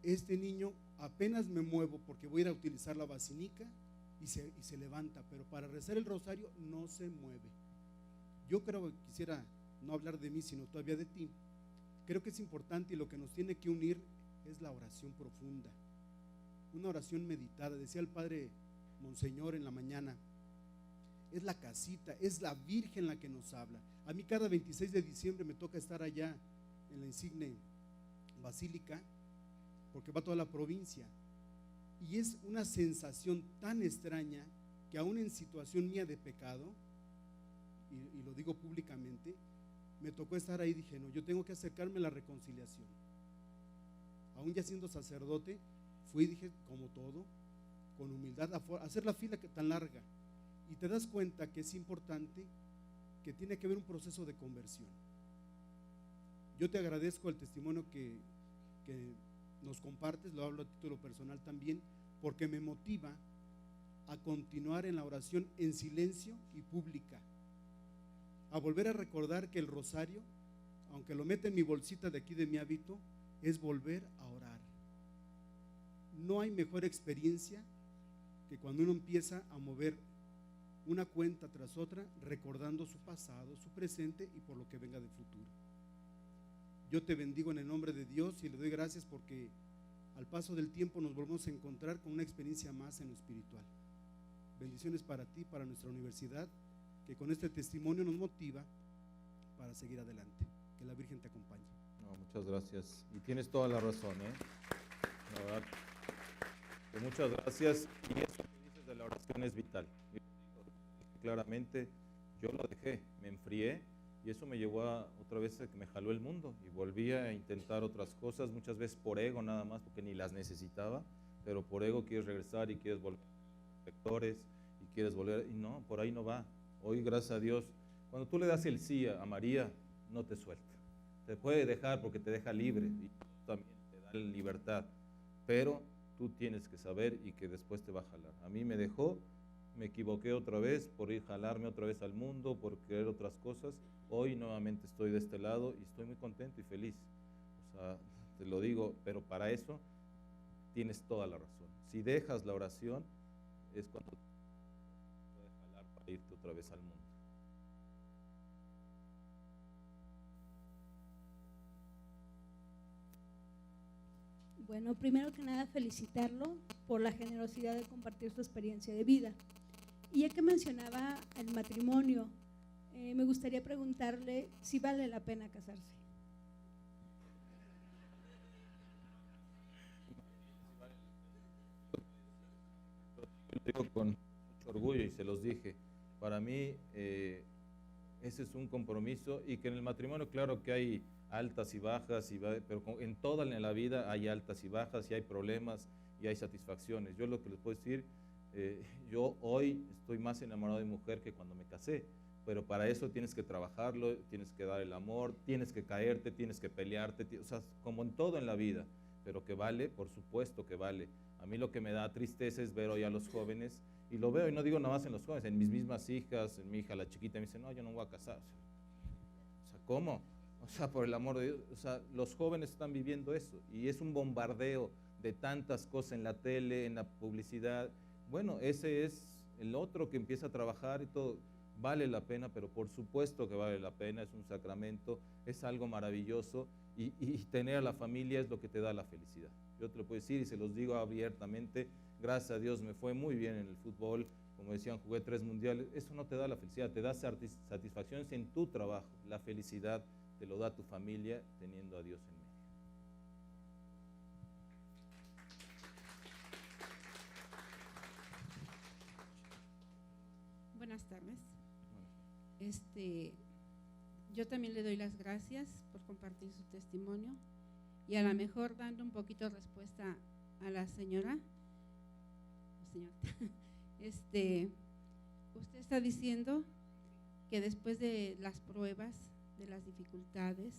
D: este niño apenas me muevo porque voy a ir a utilizar la basinica, y se levanta, pero para rezar el rosario no se mueve. Yo creo que quisiera no hablar de mí, sino todavía de ti. Creo que es importante, y lo que nos tiene que unir es la oración profunda, una oración meditada. Decía el padre Monseñor en la mañana, es la casita, es la Virgen la que nos habla. A mí cada 26 de diciembre me toca estar allá en la insigne basílica, porque va toda la provincia, y es una sensación tan extraña que aún en situación mía de pecado, y lo digo públicamente, me tocó estar ahí. Dije, no, yo tengo que acercarme a la reconciliación. Aún ya siendo sacerdote, fui, dije, como todo, con humildad, a hacer la fila tan larga, y te das cuenta que es importante que tiene que haber un proceso de conversión. Yo te agradezco el testimonio que nos compartes, lo hablo a título personal también, porque me motiva a continuar en la oración en silencio y pública, a volver a recordar que el rosario, aunque lo meta en mi bolsita de aquí de mi hábito, es volver a orar. No hay mejor experiencia que cuando uno empieza a mover una cuenta tras otra, recordando su pasado, su presente y por lo que venga de futuro. Yo te bendigo en el nombre de Dios y le doy gracias porque al paso del tiempo nos volvemos a encontrar con una experiencia más en lo espiritual. Bendiciones para ti, para nuestra universidad, que con este testimonio nos motiva para seguir adelante. Que la Virgen te acompañe.
C: No, muchas gracias. Y tienes toda la razón, La verdad, que muchas gracias. Y eso que dices de la oración es vital. Yo digo claramente, yo lo dejé, me enfrié y eso me llevó a otra vez a que me jaló el mundo y volví a intentar otras cosas, muchas veces por ego nada más, porque ni las necesitaba, pero por ego quieres regresar y quieres volver a lectores y quieres volver, y no, por ahí no va. Hoy, gracias a Dios, cuando tú le das el sí a María, no te suelta. Te puede dejar porque te deja libre y también te da libertad, pero tú tienes que saber y que después te va a jalar. A mí me dejó, me equivoqué otra vez por ir jalarme otra vez al mundo, por querer otras cosas. Hoy nuevamente estoy de este lado y estoy muy contento y feliz. O sea, te lo digo, pero para eso tienes toda la razón. Si dejas la oración, es cuando te puedes jalar para irte otra vez al mundo.
E: Bueno, primero que nada felicitarlo por la generosidad de compartir su experiencia de vida. Y ya que mencionaba el matrimonio, me gustaría preguntarle si vale la pena casarse.
C: Lo digo con mucho orgullo y se los dije. Para mí ese es un compromiso y que en el matrimonio claro que hay altas y bajas, pero en toda la vida hay altas y bajas y hay problemas y hay satisfacciones. Yo lo que les puedo decir, yo hoy estoy más enamorado de mi mujer que cuando me casé, pero para eso tienes que trabajarlo, tienes que dar el amor, tienes que caerte, tienes que pelearte, o sea, como en todo en la vida, pero que vale, por supuesto que vale. A mí lo que me da tristeza es ver hoy a los jóvenes, y lo veo, y no digo nada más en los jóvenes, en mis mismas hijas, en mi hija la chiquita me dice, no, yo no voy a casar. O sea, ¿cómo? O sea, por el amor de Dios, o sea, los jóvenes están viviendo eso, y es un bombardeo de tantas cosas en la tele, en la publicidad. Bueno, ese es el otro que empieza a trabajar y todo. Vale la pena, pero por supuesto que vale la pena, es un sacramento, es algo maravilloso y tener a la familia es lo que te da la felicidad. Yo te lo puedo decir y se los digo abiertamente, gracias a Dios me fue muy bien en el fútbol, como decían, jugué 3 mundiales, eso no te da la felicidad, te da satisfacciones en tu trabajo, la felicidad te lo da tu familia teniendo a Dios en medio.
F: Buenas tardes. Yo también le doy las gracias por compartir su testimonio y a lo mejor dando un poquito de respuesta a la señorita. Usted está diciendo que después de las pruebas, de las dificultades,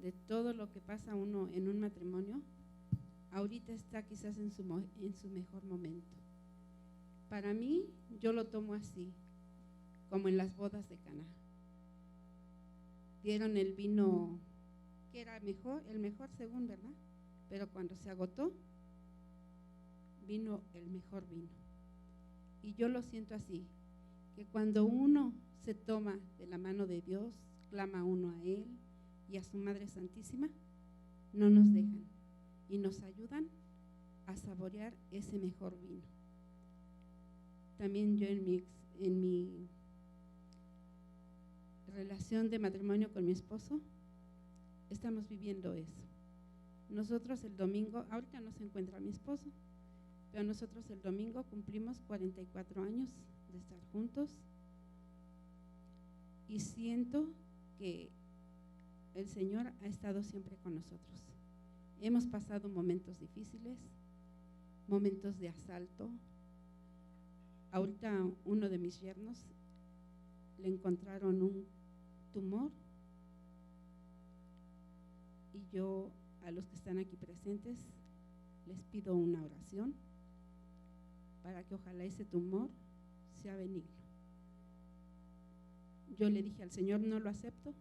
F: de todo lo que pasa uno en un matrimonio, ahorita está quizás en su mejor momento. Para mí, yo lo tomo así, como en las bodas de Caná. Dieron el vino que era mejor, el mejor según, ¿verdad? Pero cuando se agotó, vino el mejor vino. Y yo lo siento así, que cuando uno se toma de la mano de Dios, clama uno a Él y a su Madre Santísima, no nos dejan y nos ayudan a saborear ese mejor vino. También yo en mi relación de matrimonio con mi esposo, estamos viviendo eso. Nosotros el domingo, ahorita no se encuentra mi esposo, pero nosotros el domingo cumplimos 44 años de estar juntos y siento que el Señor ha estado siempre con nosotros. Hemos pasado momentos difíciles, momentos de asalto. Ahorita uno de mis yernos le encontraron un tumor, y yo a los que están aquí presentes les pido una oración para que ojalá ese tumor sea benigno. Yo le dije al Señor, no lo acepto,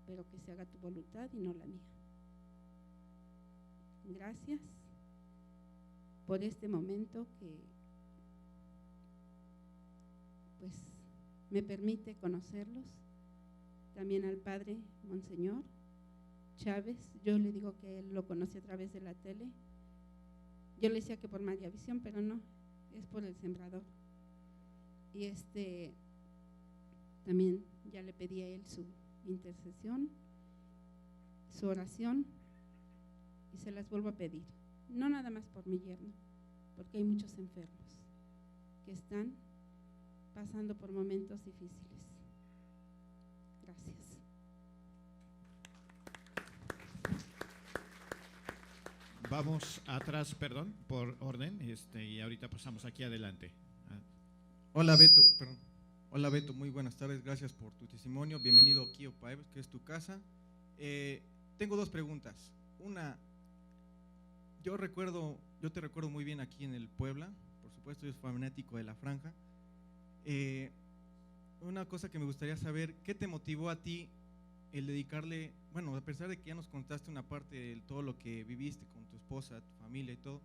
F: pero que se haga tu voluntad y no la mía. Gracias por este momento que pues me permite conocerlos. También al Padre Monseñor Chávez, yo le digo que él lo conoce a través de la tele. Yo le decía que por María Visión, pero no, es por el Sembrador. Y también ya le pedí a él su intercesión, su oración, y se las vuelvo a pedir. No nada más por mi yerno, porque hay muchos enfermos que están pasando por momentos difíciles. Gracias.
A: Vamos atrás, perdón, por orden, y ahorita pasamos aquí adelante.
G: Hola Beto, perdón. Hola Beto, muy buenas tardes, gracias por tu testimonio. Bienvenido aquí a UPAEP, que es tu casa. Tengo dos preguntas. Una, yo te recuerdo muy bien aquí en el Puebla, por supuesto, yo soy fanático de la franja. Una cosa que me gustaría saber, ¿qué te motivó a ti el dedicarle, bueno, a pesar de que ya nos contaste una parte de todo lo que viviste con tu esposa, tu familia y todo,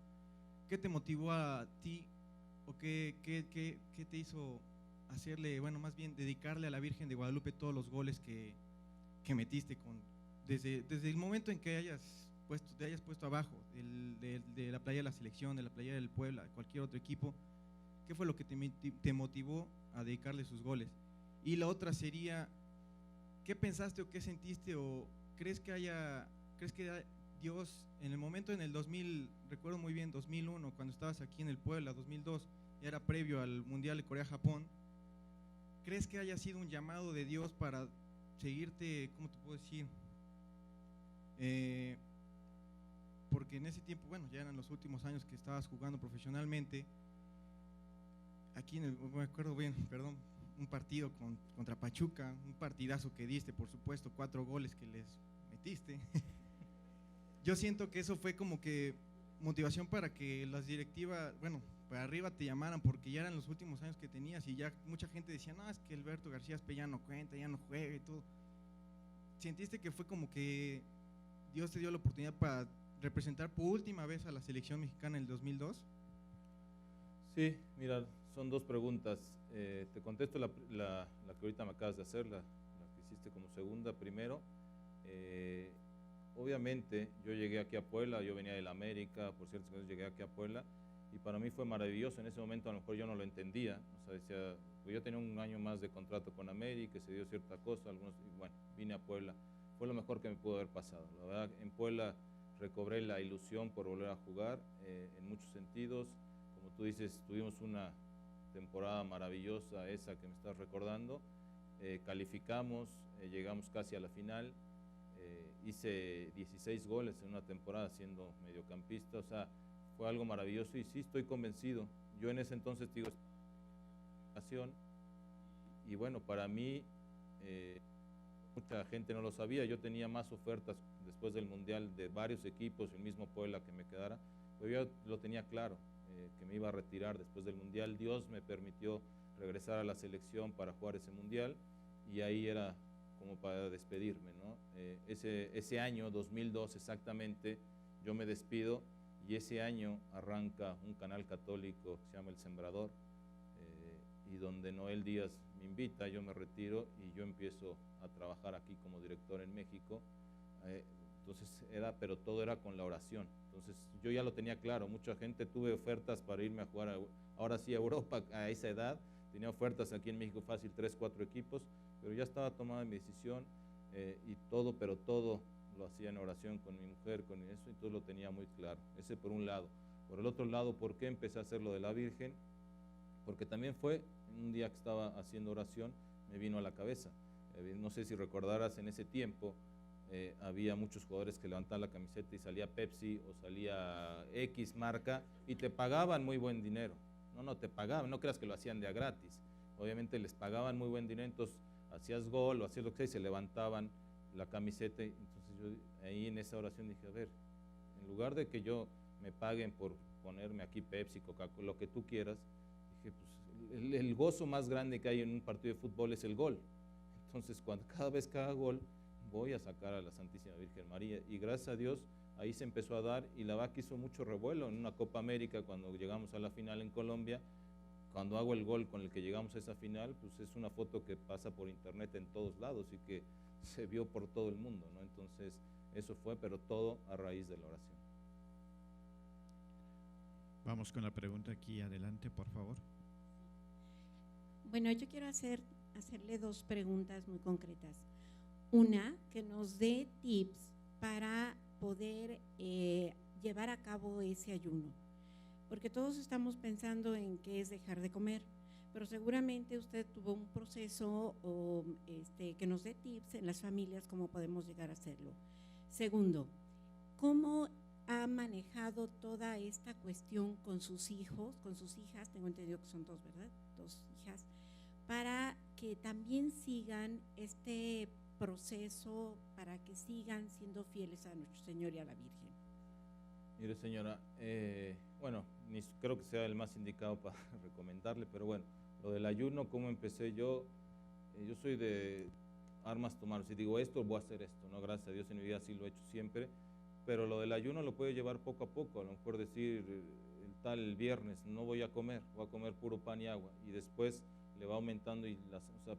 G: ¿qué te motivó a ti o qué te hizo hacerle, bueno, más bien dedicarle a la Virgen de Guadalupe todos los goles que metiste desde el momento en que te hayas puesto abajo de la playa de la selección, de la playa del Puebla, cualquier otro equipo? ¿Qué fue lo que te motivó a dedicarle sus goles? Y la otra sería, ¿qué pensaste o qué sentiste o crees que Dios, en el momento en el 2000, recuerdo muy bien, 2001, cuando estabas aquí en el Puebla, 2002, ya era previo al Mundial de Corea-Japón, ¿crees que haya sido un llamado de Dios para seguirte, ¿cómo te puedo decir? Porque en ese tiempo, bueno, ya eran los últimos años que estabas jugando profesionalmente, aquí me acuerdo bien, perdón, un partido contra Pachuca, un partidazo que diste, por supuesto, 4 goles que les metiste. Yo siento que eso fue como que motivación para que las directivas, bueno, para arriba te llamaran, porque ya eran los últimos años que tenías y ya mucha gente decía, no, es que Alberto García Aspe ya no cuenta, ya no juega y todo. ¿Sentiste que fue como que Dios te dio la oportunidad para representar por última vez a la selección mexicana en el 2002?
C: Sí, mira, son dos preguntas. Te contesto la que ahorita me acabas de hacer, la que hiciste como segunda. Primero, obviamente yo llegué aquí a Puebla, yo venía de la América, por cierto, llegué aquí a Puebla y para mí fue maravilloso. En ese momento a lo mejor yo no lo entendía, o sea, decía, pues yo tenía un año más de contrato con América, se dio cierta cosa, y bueno, vine a Puebla, fue lo mejor que me pudo haber pasado. La verdad, en Puebla recobré la ilusión por volver a jugar en muchos sentidos. Como tú dices, tuvimos una temporada maravillosa, esa que me estás recordando. Calificamos, llegamos casi a la final. Hice 16 goles en una temporada siendo mediocampista, o sea, fue algo maravilloso y sí, estoy convencido. Yo en ese entonces digo, y bueno, para mí, mucha gente no lo sabía, yo tenía más ofertas después del Mundial de varios equipos, el mismo Puebla que me quedara, pero yo lo tenía claro, que me iba a retirar después del Mundial. Dios me permitió regresar a la selección para jugar ese Mundial y ahí era como para despedirme, ¿no? Ese año, 2002 exactamente, yo me despido y ese año arranca un canal católico que se llama El Sembrador, y donde Noel Díaz me invita, yo me retiro y yo empiezo a trabajar aquí como director en México. Entonces pero todo era con la oración. Entonces yo ya lo tenía claro, mucha gente, tuve ofertas para irme a jugar ahora sí a Europa a esa edad, tenía ofertas aquí en México fácil, 3, 4 equipos, pero ya estaba tomada mi decisión pero todo lo hacía en oración con mi mujer, con eso, y todo lo tenía muy claro. Ese por un lado. Por el otro lado, ¿por qué empecé a hacer lo de la Virgen? Porque también fue un día que estaba haciendo oración, me vino a la cabeza. No sé si recordarás, en ese tiempo había muchos jugadores que levantaban la camiseta y salía Pepsi o salía X marca y te pagaban muy buen dinero. No te pagaban, no creas que lo hacían de a gratis. obviamente les pagaban muy buen dinero, entonces hacías gol o hacías lo que sea y se levantaban la camiseta. Entonces yo ahí en esa oración dije, a ver, en lugar de que yo me paguen por ponerme aquí Pepsi, Coca-Cola, lo que tú quieras, dije, pues el gozo más grande que hay en un partido de fútbol es el gol. Entonces cada vez que haga gol voy a sacar a la Santísima Virgen María, y gracias a Dios ahí se empezó a dar, y la verdad que hizo mucho revuelo en una Copa América cuando llegamos a la final en Colombia. Cuando hago el gol con el que llegamos a esa final, pues es una foto que pasa por internet en todos lados y que se vio por todo el mundo, ¿no? Entonces eso fue, pero todo a raíz de la oración.
A: Vamos con la pregunta aquí adelante, por favor.
H: Bueno, yo quiero hacerle dos preguntas muy concretas. Una, que nos dé tips para poder llevar a cabo ese ayuno, porque todos estamos pensando en qué es dejar de comer, pero seguramente usted tuvo un proceso que nos dé tips en las familias cómo podemos llegar a hacerlo. Segundo, ¿cómo ha manejado toda esta cuestión con sus hijos, con sus hijas? Tengo entendido que son dos, ¿verdad? Dos hijas, para que también sigan este proceso, para que sigan siendo fieles a nuestro Señor y a la Virgen.
C: Mire, señora, bueno, ni creo que sea el más indicado para recomendarle, pero bueno, lo del ayuno, ¿cómo empecé yo? Yo soy de armas tomar, si digo esto, voy a hacer esto, ¿no? Gracias a Dios en mi vida sí lo he hecho siempre, pero lo del ayuno lo puede llevar poco a poco, a lo mejor decir, el viernes no voy a comer puro pan y agua, y después le va aumentando,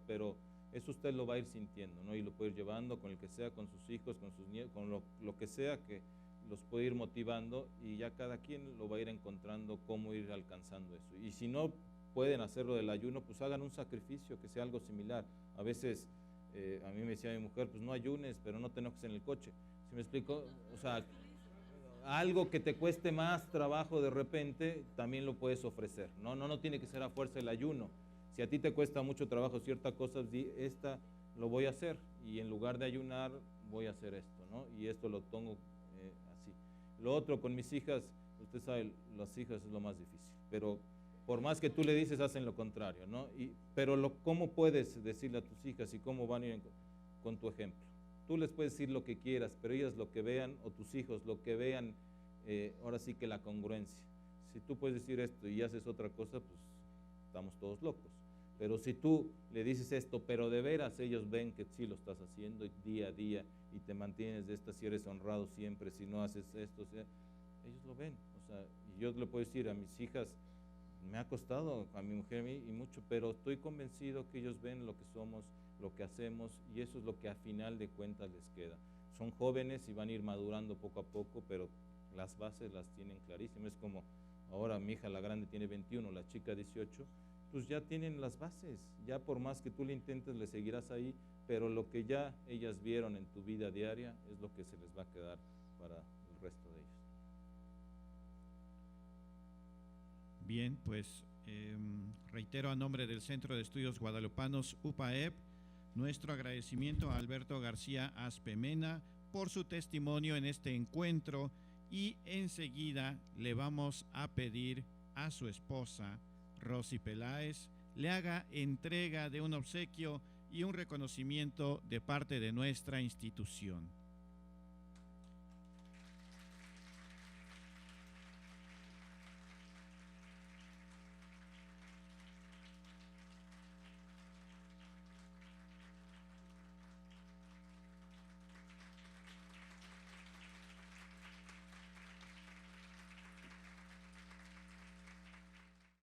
C: pero eso usted lo va a ir sintiendo, ¿no? Y lo puede ir llevando con el que sea, con sus hijos, con sus nietos, con lo que sea que los puede ir motivando, y ya cada quien lo va a ir encontrando cómo ir alcanzando eso. Y si no pueden hacerlo del ayuno, pues hagan un sacrificio que sea algo similar. A veces a mí me decía mi mujer, pues no ayunes, pero no te enojes en el coche. ¿Sí me explico? O sea, algo que te cueste más trabajo de repente, también lo puedes ofrecer. No tiene que ser a fuerza el ayuno. Si a ti te cuesta mucho trabajo cierta cosa, di, esta lo voy a hacer, y en lugar de ayunar voy a hacer esto, ¿no? Y esto lo pongo así. Lo otro con mis hijas, usted sabe, las hijas es lo más difícil, pero por más que tú le dices, hacen lo contrario, ¿no? Pero ¿cómo puedes decirle a tus hijas y cómo van a ir con tu ejemplo? Tú les puedes decir lo que quieras, pero ellas lo que vean, o tus hijos lo que vean, ahora sí que la congruencia. Si tú puedes decir esto y haces otra cosa, pues estamos todos locos. Pero si tú le dices esto, pero de veras ellos ven que sí lo estás haciendo día a día, y te mantienes de esta, si eres honrado siempre, si no haces esto, o sea, ellos lo ven. O sea, y yo le puedo decir a mis hijas, me ha costado, a mi mujer, a mí, y mucho, pero estoy convencido que ellos ven lo que somos, lo que hacemos, y eso es lo que a final de cuentas les queda. Son jóvenes y van a ir madurando poco a poco, pero las bases las tienen clarísimas. Es como ahora mi hija, la grande, tiene 21, la chica 18, pues ya tienen las bases, ya por más que tú le intentes, le seguirás ahí, pero lo que ya ellas vieron en tu vida diaria es lo que se les va a quedar para el resto de ellos.
A: Bien, pues reitero a nombre del Centro de Estudios Guadalupanos UPAEP nuestro agradecimiento a Alberto García Aspemena por su testimonio en este encuentro, y enseguida le vamos a pedir a su esposa Rosy Peláez le haga entrega de un obsequio y un reconocimiento de parte de nuestra institución.